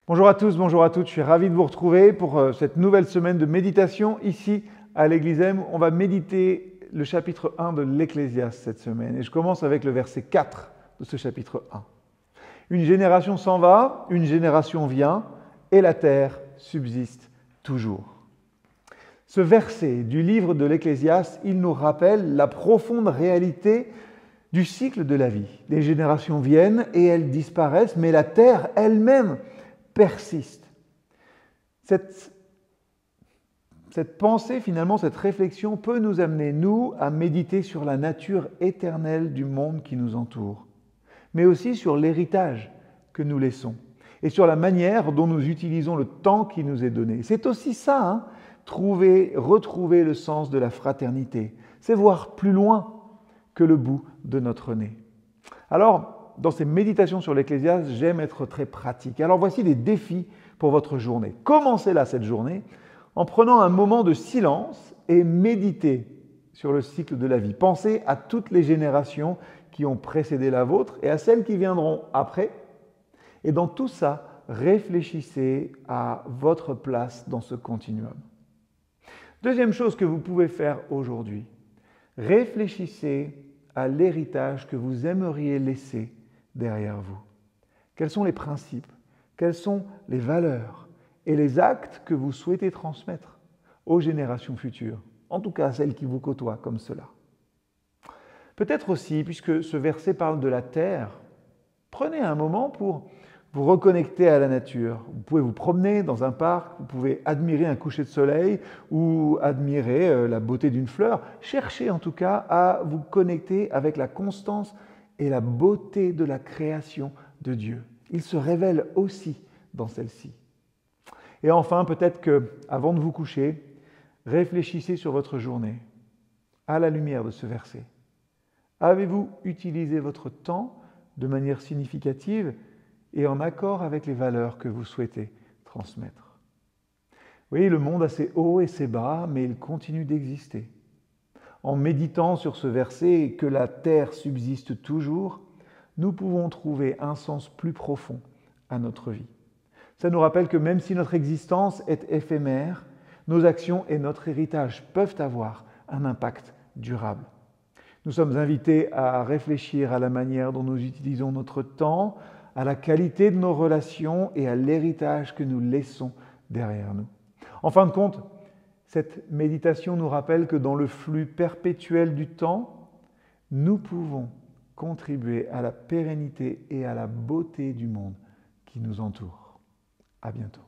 Bonjour à tous, bonjour à toutes, je suis ravi de vous retrouver pour cette nouvelle semaine de méditation ici à l'Église M. On va méditer le chapitre 1 de l'Ecclésiaste cette semaine et je commence avec le verset 4 de ce chapitre 1. Une génération s'en va, une génération vient et la terre subsiste toujours. Ce verset du livre de l'Ecclésiaste, il nous rappelle la profonde réalité du cycle de la vie. Les générations viennent et elles disparaissent, mais la terre elle-même persiste. Cette pensée, finalement, cette réflexion peut nous amener, nous, à méditer sur la nature éternelle du monde qui nous entoure, mais aussi sur l'héritage que nous laissons et sur la manière dont nous utilisons le temps qui nous est donné. C'est aussi ça, retrouver le sens de la fraternité. C'est voir plus loin que le bout de notre nez. Alors, dans ces méditations sur l'Ecclésiaste, j'aime être très pratique. Alors voici des défis pour votre journée. Commencez-la cette journée en prenant un moment de silence et méditez sur le cycle de la vie. Pensez à toutes les générations qui ont précédé la vôtre et à celles qui viendront après. Et dans tout ça, réfléchissez à votre place dans ce continuum. Deuxième chose que vous pouvez faire aujourd'hui, réfléchissez à l'héritage que vous aimeriez laisser derrière vous. Quels sont les principes, quelles sont les valeurs et les actes que vous souhaitez transmettre aux générations futures, en tout cas à celles qui vous côtoient comme cela. Peut-être aussi, puisque ce verset parle de la terre, prenez un moment pour vous reconnecter à la nature. Vous pouvez vous promener dans un parc, vous pouvez admirer un coucher de soleil ou admirer la beauté d'une fleur. Cherchez en tout cas à vous connecter avec la constance et la beauté de la création de Dieu. Il se révèle aussi dans celle-ci. Et enfin, peut-être que, avant de vous coucher, réfléchissez sur votre journée à la lumière de ce verset. Avez-vous utilisé votre temps de manière significative et en accord avec les valeurs que vous souhaitez transmettre? Oui, le monde a ses hauts et ses bas, mais il continue d'exister. En méditant sur ce verset et que la terre subsiste toujours, nous pouvons trouver un sens plus profond à notre vie. Ça nous rappelle que même si notre existence est éphémère, nos actions et notre héritage peuvent avoir un impact durable. Nous sommes invités à réfléchir à la manière dont nous utilisons notre temps, à la qualité de nos relations et à l'héritage que nous laissons derrière nous. En fin de compte, cette méditation nous rappelle que dans le flux perpétuel du temps, nous pouvons contribuer à la pérennité et à la beauté du monde qui nous entoure. À bientôt.